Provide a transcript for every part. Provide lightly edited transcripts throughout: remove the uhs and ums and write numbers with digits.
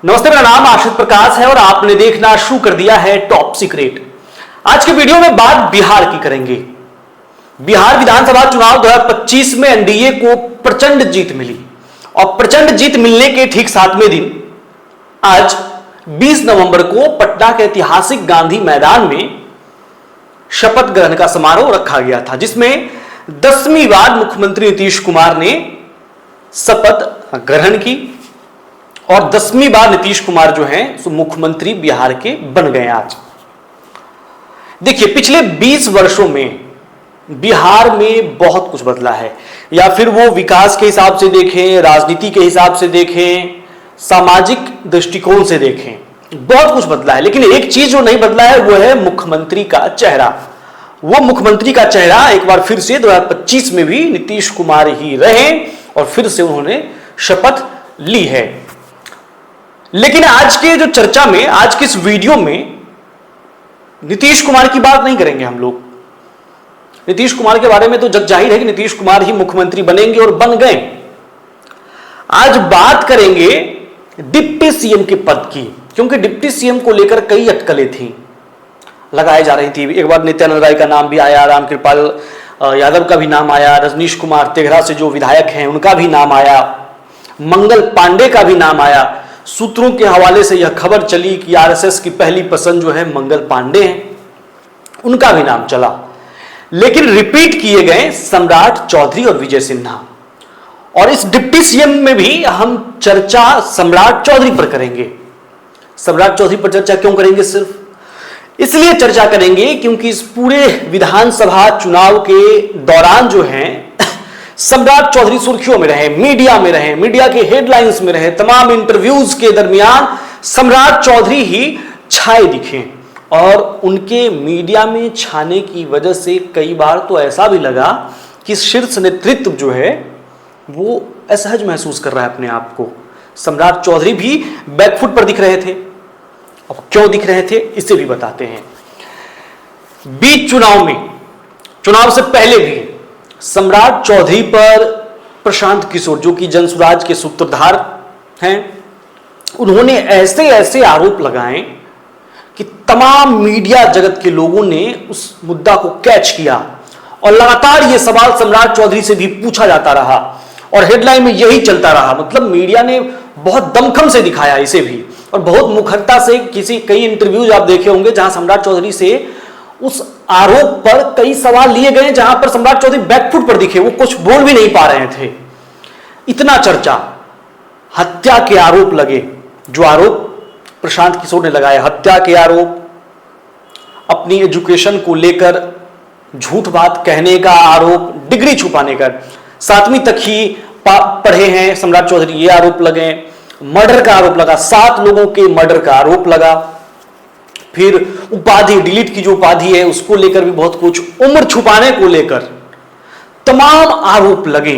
नमस्ते, मेरा नाम आशित प्रकाश है और आपने देखना शुरू कर दिया है टॉप सीक्रेट। आज के वीडियो में बात बिहार की करेंगे। बिहार विधानसभा चुनाव 2025 में एनडीए को प्रचंड जीत मिली और प्रचंड जीत मिलने के ठीक 7वें दिन आज 20 नवंबर को पटना के ऐतिहासिक गांधी मैदान में शपथ ग्रहण का समारोह रखा गया था, जिसमें 10वीं बार मुख्यमंत्री नीतीश कुमार ने शपथ ग्रहण की और 10वीं बार नीतीश कुमार जो हैं सो मुख्यमंत्री बिहार के बन गए। आज देखिए, पिछले 20 वर्षों में बिहार में बहुत कुछ बदला है, या फिर वो विकास के हिसाब से देखें, राजनीति के हिसाब से देखें, सामाजिक दृष्टिकोण से देखें, बहुत कुछ बदला है। लेकिन एक चीज जो नहीं बदला है वो है मुख्यमंत्री का चेहरा। वो मुख्यमंत्री का चेहरा एक बार फिर से 2025 में भी नीतीश कुमार ही रहे और फिर से उन्होंने शपथ ली है। लेकिन आज के जो चर्चा में, आज के इस वीडियो में नीतीश कुमार की बात नहीं करेंगे हम लोग। नीतीश कुमार के बारे में तो जग जाहिर है कि नीतीश कुमार ही मुख्यमंत्री बनेंगे और बन गए। आज बात करेंगे डिप्टी सीएम के पद की, क्योंकि डिप्टी सीएम को लेकर कई अटकलें थी, लगाई जा रही थी। एक बार नित्यानंद राय का नाम भी आया, रामकृपाल यादव का भी नाम आया, रजनीश कुमार तेघरा से जो विधायक हैं उनका भी नाम आया, मंगल पांडे का भी नाम आया। सूत्रों के हवाले से यह खबर चली कि आरएसएस की पहली पसंद जो है मंगल पांडे हैं, उनका भी नाम चला। लेकिन रिपीट किए गए सम्राट चौधरी और विजय सिन्हा। और इस डिप्टी सीएम में भी हम चर्चा सम्राट चौधरी पर करेंगे। सम्राट चौधरी पर चर्चा क्यों करेंगे? सिर्फ इसलिए चर्चा करेंगे क्योंकि इस पूरे विधानसभा चुनाव के दौरान जो है सम्राट चौधरी सुर्खियों में रहे, मीडिया में रहे, मीडिया के हेडलाइंस में रहे, तमाम इंटरव्यूज के दरमियान सम्राट चौधरी ही छाए दिखे। और उनके मीडिया में छाने की वजह से कई बार तो ऐसा भी लगा कि शीर्ष नेतृत्व जो है वो असहज महसूस कर रहा है अपने आप को। सम्राट चौधरी भी बैकफुट पर दिख रहे थे। अब क्यों दिख रहे थे इसे भी बताते हैं। बीच चुनाव में, चुनाव से पहले भी सम्राट चौधरी पर प्रशांत किशोर, जो कि जनसुराज के सूत्रधार हैं, उन्होंने ऐसे ऐसे आरोप लगाए कि तमाम मीडिया जगत के लोगों ने उस मुद्दा को कैच किया और लगातार यह सवाल सम्राट चौधरी से भी पूछा जाता रहा और हेडलाइन में यही चलता रहा। मतलब मीडिया ने बहुत दमखम से दिखाया इसे भी और बहुत मुखरता से कई इंटरव्यूज आप देखे होंगे जहां सम्राट चौधरी से उस आरोप पर कई सवाल लिए गए, जहां पर सम्राट चौधरी बैकफुट पर दिखे, वो कुछ बोल भी नहीं पा रहे थे। इतना चर्चा। हत्या के आरोप लगे, जो आरोप प्रशांत किशोर ने लगाए, हत्या के आरोप, अपनी एजुकेशन को लेकर झूठ बात कहने का आरोप, डिग्री छुपाने का, 7वीं तक ही पढ़े हैं सम्राट चौधरी, ये आरोप लगे। मर्डर का आरोप लगा, 7 लोगों के मर्डर का आरोप लगा। फिर उपाधि, डिलीट की जो उपाधि है उसको लेकर भी बहुत कुछ, उम्र छुपाने को लेकर तमाम आरोप लगे।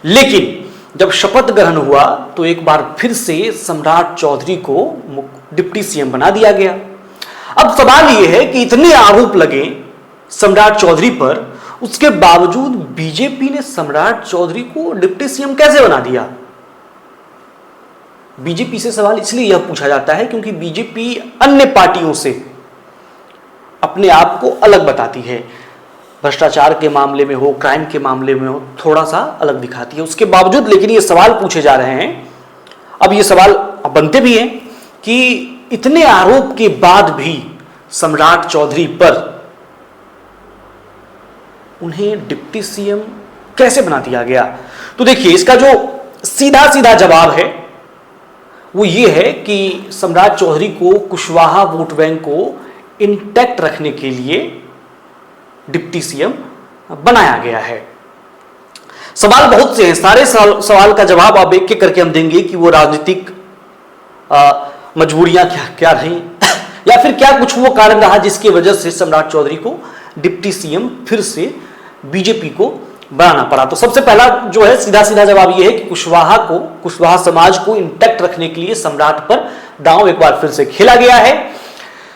लेकिन जब शपथ ग्रहण हुआ तो एक बार फिर से सम्राट चौधरी को डिप्टी सीएम बना दिया गया। अब सवाल यह है कि इतने आरोप लगे सम्राट चौधरी पर, उसके बावजूद बीजेपी ने सम्राट चौधरी को डिप्टी सीएम कैसे बना दिया? बीजेपी से सवाल इसलिए यह पूछा जाता है क्योंकि बीजेपी अन्य पार्टियों से अपने आप को अलग बताती है। भ्रष्टाचार के मामले में हो, क्राइम के मामले में हो, थोड़ा सा अलग दिखाती है। उसके बावजूद लेकिन ये सवाल पूछे जा रहे हैं। अब ये सवाल बनते भी हैं कि इतने आरोप के बाद भी सम्राट चौधरी पर उन्हें डिप्टी सीएम कैसे बना दिया गया? तो देखिए, इसका जो सीधा सीधा जवाब है वो ये है कि सम्राट चौधरी को कुशवाहा वोट बैंक को इंटैक्ट रखने के लिए डिप्टी सीएम बनाया गया है। सवाल बहुत से हैं, सारे सवाल का जवाब आप एक एक करके हम देंगे कि वो राजनीतिक मजबूरियां क्या रही या फिर क्या कुछ वो कारण रहा जिसकी वजह से सम्राट चौधरी को डिप्टी सीएम फिर से बीजेपी को बनाना पड़ा। तो सबसे पहला जो है सीधा सीधा जवाब यह है कि कुशवाहा समाज को इंटैक्ट रखने के लिए सम्राट पर दांव एक बार फिर से खेला गया है।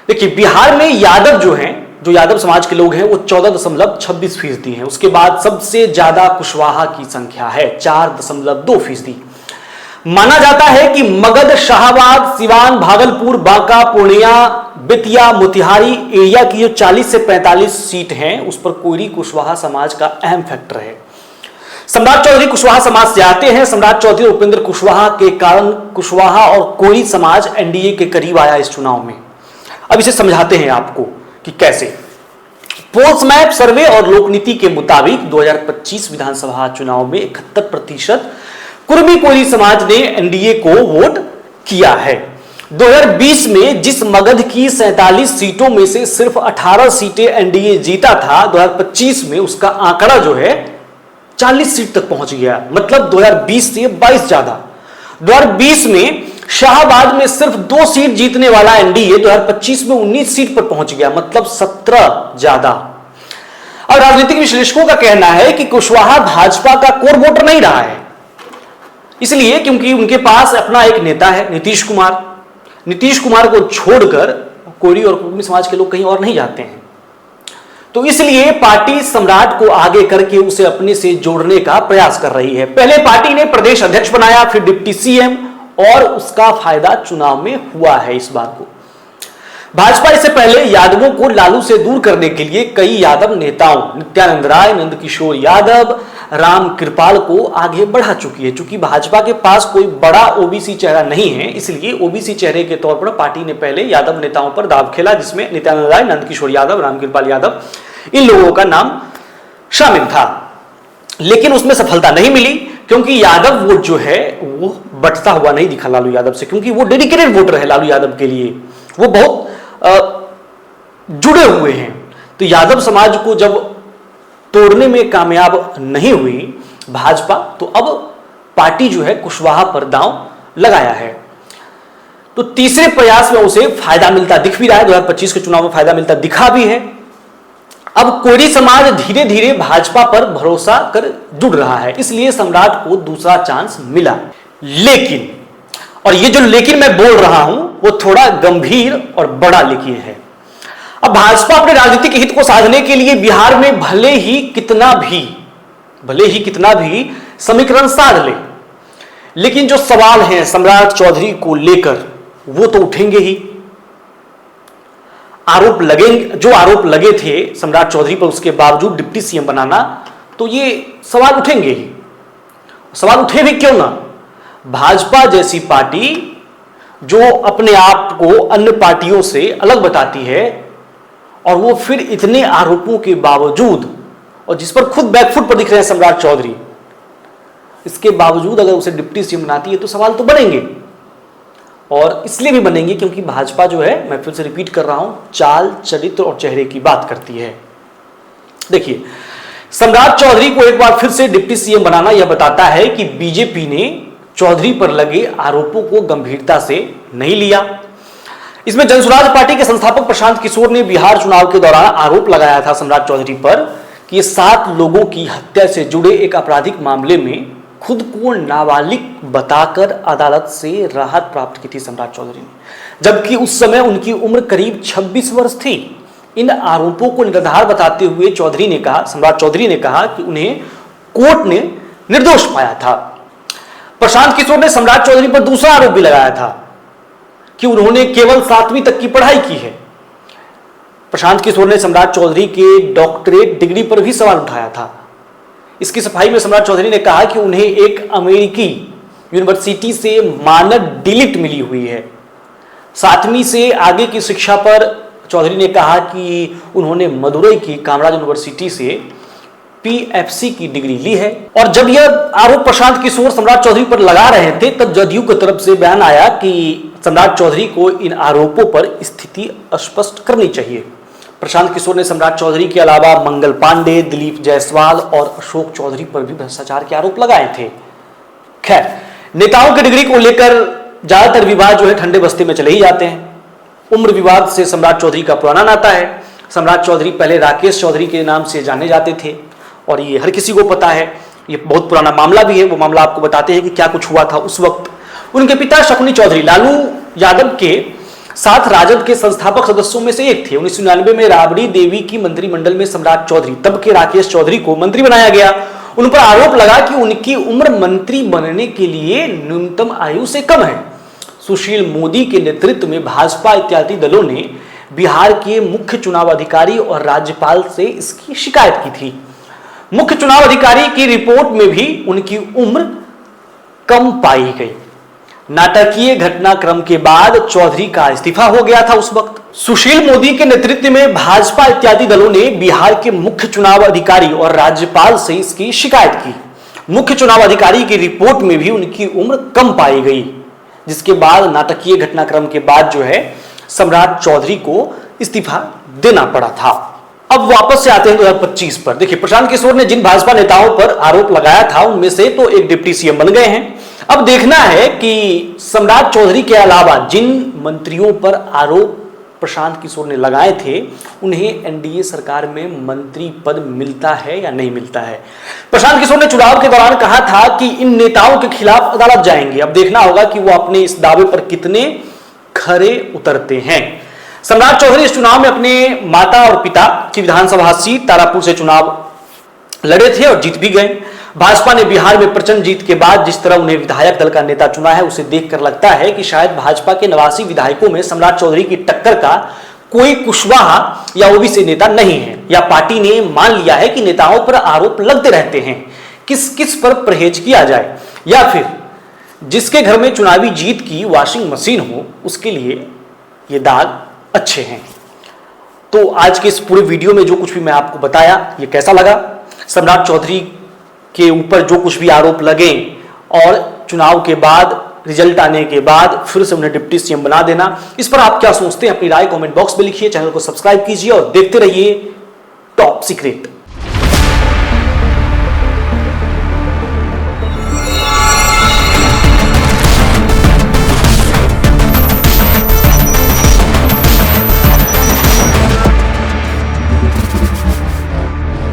देखिए, बिहार में यादव जो हैं, जो यादव समाज के लोग हैं वो 14.26% हैं। उसके बाद सबसे ज्यादा कुशवाहा की संख्या है 4.2%। माना जाता है कि मगध, शाहाबाद, सिवान, भागलपुर, बांका, पूर्णिया, बेतिया, मोतिहारी एरिया की जो 40 से 45 सीट हैं उस पर कोयरी कुशवाहा समाज का अहम फैक्टर है। सम्राट चौधरी कुशवाहा समाज से आते हैं। सम्राट चौधरी और उपेंद्र कुशवाहा के कारण कुशवाहा और कोयरी समाज एनडीए के करीब आया इस चुनाव में। अब इसे समझाते हैं आपको कि कैसे। पोल्स मैप सर्वे और लोकनीति के मुताबिक 2025 विधानसभा चुनाव में 71% कुर्मी कोयरी समाज ने एनडीए को वोट किया है। 2020 में जिस मगध की 47 सीटों में से सिर्फ 18 सीटें एनडीए जीता था, 2025 में उसका आंकड़ा जो है 40 सीट तक पहुंच गया, मतलब 2020 से 22 ज्यादा। 2020 में शाहाबाद में सिर्फ 2 सीट जीतने वाला एनडीए 2025 में 19 सीट पर पहुंच गया, मतलब 17 ज्यादा। अब राजनीतिक विश्लेषकों का कहना है कि कुशवाहा भाजपा का कोर वोटर नहीं रहा है, इसलिए क्योंकि उनके पास अपना एक नेता है नीतीश कुमार। नीतीश कुमार को छोड़कर कोयरी और कुर्मी समाज के लोग कहीं और नहीं जाते हैं, तो इसलिए पार्टी सम्राट को आगे करके उसे अपने से जोड़ने का प्रयास कर रही है। पहले पार्टी ने प्रदेश अध्यक्ष बनाया, फिर डिप्टी सीएम, और उसका फायदा चुनाव में हुआ है इस बार को। भाजपा इससे पहले यादवों को लालू से दूर करने के लिए कई यादव नेताओं नित्यानंद राय, नंदकिशोर यादव, राम कृपाल को आगे बढ़ा चुकी है। चूंकि भाजपा के पास कोई बड़ा ओबीसी चेहरा नहीं है, इसलिए ओबीसी चेहरे के तौर पर पार्टी ने पहले यादव नेताओं पर दांव खेला, जिसमें नित्यानंद राय, नंदकिशोर यादव, राम कृपाल यादव, इन लोगों का नाम शामिल था। लेकिन उसमें सफलता नहीं मिली, क्योंकि यादव वोट जो है वो बटता हुआ नहीं दिखा लालू यादव से, क्योंकि वो डेडिकेटेड वोटर है लालू यादव के लिए, वो बहुत जुड़े हुए हैं। तो यादव समाज को जब तोड़ने में कामयाब नहीं हुई भाजपा, तो अब पार्टी जो है कुशवाहा पर दांव लगाया है। तो तीसरे प्रयास में उसे फायदा मिलता दिख भी रहा है, 2025 के चुनाव में फायदा मिलता दिखा भी है। अब कोयरी समाज धीरे धीरे भाजपा पर भरोसा कर जुड़ रहा है, इसलिए सम्राट को दूसरा चांस मिला। लेकिन, और ये जो लेकिन मैं बोल रहा हूं वो थोड़ा गंभीर और बड़ा लेकिन है। अब भाजपा अपने राजनीतिक हित को साधने के लिए बिहार में भले ही कितना भी समीकरण साध ले, लेकिन जो सवाल हैं सम्राट चौधरी को लेकर वो तो उठेंगे ही। जो आरोप लगे थे सम्राट चौधरी पर, उसके बावजूद डिप्टी सीएम बनाना, तो ये सवाल उठेंगे ही। सवाल उठे भी क्यों ना, भाजपा जैसी पार्टी जो अपने आप को अन्य पार्टियों से अलग बताती है, और वो फिर इतने आरोपों के बावजूद, और जिस पर खुद बैकफुट पर दिख रहे हैं सम्राट चौधरी, इसके बावजूद अगर उसे डिप्टी सीएम बनाती है तो सवाल तो बनेंगे। और इसलिए भी बनेंगे क्योंकि भाजपा जो है, मैं फिर से रिपीट कर रहा हूं, चाल, चरित्र और चेहरे की बात करती है। देखिए, सम्राट चौधरी को एक बार फिर से डिप्टी सीएम बनाना यह बताता है कि बीजेपी ने चौधरी पर लगे आरोपों को गंभीरता से नहीं लिया। इसमें जनसुराज पार्टी के संस्थापक प्रशांत किशोर ने बिहार चुनाव के दौरान आरोप लगाया था सम्राट चौधरी पर कि ये 7 लोगों की हत्या से जुड़े एक आपराधिक मामले में खुद को नाबालिग बताकर अदालत से राहत प्राप्त की थी सम्राट चौधरी ने, जबकि उस समय उनकी उम्र करीब 26 वर्ष थी। इन आरोपों को निराधार बताते हुए सम्राट चौधरी ने कहा कि उन्हें कोर्ट ने निर्दोष पाया था। प्रशांत किशोर ने सम्राट चौधरी पर दूसरा आरोप भी लगाया था कि उन्होंने केवल 7वीं तक की पढ़ाई की है। प्रशांत किशोर ने सम्राट चौधरी के डॉक्टरेट डिग्री पर भी सवाल उठाया था। इसकी सफाई में सम्राट चौधरी ने कहा कि उन्हें एक अमेरिकी यूनिवर्सिटी से मानद डीलिट मिली हुई है। 7वीं से आगे की शिक्षा पर चौधरी ने कहा कि उन्होंने मदुरई की कामराज यूनिवर्सिटी से पीएफसी की डिग्री ली है। और जब यह आरोप प्रशांत किशोर सम्राट चौधरी पर लगा रहे थे, तब जदयू की तरफ से बयान आया कि सम्राट चौधरी को इन आरोपों पर स्थिति स्पष्ट करनी चाहिए। प्रशांत किशोर ने सम्राट चौधरी के अलावा मंगल पांडे, दिलीप जायसवाल और अशोक चौधरी पर भी भ्रष्टाचार के आरोप लगाए थे। खैर, नेताओं की डिग्री को लेकर ज्यादातर विवाद जो है ठंडे बस्ते में चले ही जाते हैं। उम्र विवाद से सम्राट चौधरी का पुराना नाता है। सम्राट चौधरी पहले राकेश चौधरी के नाम से जाने जाते थे, और ये हर किसी को पता है। ये बहुत पुराना मामला भी है। वो मामला आपको बताते हैं कि क्या कुछ हुआ था उस वक्त। उनके पिता शकुनी चौधरी लालू यादव के साथ राजद के संस्थापक सदस्यों में से एक थे। 1999 में राबड़ी देवी की मंत्रिमंडल में सम्राट चौधरी, तब के राकेश चौधरी को मंत्री बनाया गया, उन पर आरोप लगा कि उनकी उम्र मंत्री बनने के लिए न्यूनतम आयु से कम है। सुशील मोदी के नेतृत्व में भाजपा इत्यादि दलों ने बिहार के मुख्य चुनाव अधिकारी और राज्यपाल से इसकी शिकायत की थी। मुख्य चुनाव अधिकारी की रिपोर्ट में भी उनकी उम्र कम पाई गई। नाटकीय घटनाक्रम के बाद चौधरी का इस्तीफा हो गया था। उस वक्त सुशील मोदी के नेतृत्व में भाजपा इत्यादि दलों ने बिहार के मुख्य चुनाव अधिकारी और राज्यपाल से इसकी शिकायत की। मुख्य चुनाव अधिकारी की रिपोर्ट में भी उनकी उम्र कम पाई गई, जिसके बाद नाटकीय घटनाक्रम के बाद जो है सम्राट चौधरी को इस्तीफा देना पड़ा था। अब वापस से आते हैं 2025 पर। देखिए, प्रशांत किशोर ने जिन भाजपा नेताओं पर आरोप लगाया था उनमें से तो एक डिप्टी सीएम बन गए हैं। अब देखना है कि सम्राट चौधरी के अलावा जिन मंत्रियों पर आरोप प्रशांत किशोर ने लगाए थे उन्हें एनडीए सरकार में मंत्री पद मिलता है या नहीं मिलता है। प्रशांत किशोर ने चुनाव के दौरान कहा था कि इन नेताओं के खिलाफ अदालत जाएंगे। अब देखना होगा कि वो अपने इस दावे पर कितने खरे उतरते हैं। सम्राट चौधरी इस चुनाव में अपने माता और पिता की विधानसभा सीट तारापुर से चुनाव लड़े थे और जीत भी गए। भाजपा ने बिहार में प्रचंड जीत के बाद जिस तरह उन्हें विधायक दल का नेता चुना है, उसे देखकर लगता है कि शायद भाजपा के 89 विधायकों में सम्राट चौधरी की टक्कर का कोई कुशवाहा या ओबीसी नेता नहीं है, या पार्टी ने मान लिया है कि नेताओं पर आरोप लगते रहते हैं, किस किस पर परहेज किया जाए, या फिर जिसके घर में चुनावी जीत की वॉशिंग मशीन हो उसके लिए ये दाग अच्छे हैं। तो आज के इस पूरे वीडियो में जो कुछ भी मैं आपको बताया, ये कैसा लगा? सम्राट चौधरी के ऊपर जो कुछ भी आरोप लगे और चुनाव के बाद रिजल्ट आने के बाद फिर से उन्हें डिप्टी सीएम बना देना, इस पर आप क्या सोचते हैं? अपनी राय कमेंट बॉक्स में लिखिए। चैनल को सब्सक्राइब कीजिए और देखते रहिए टॉप सीक्रेट।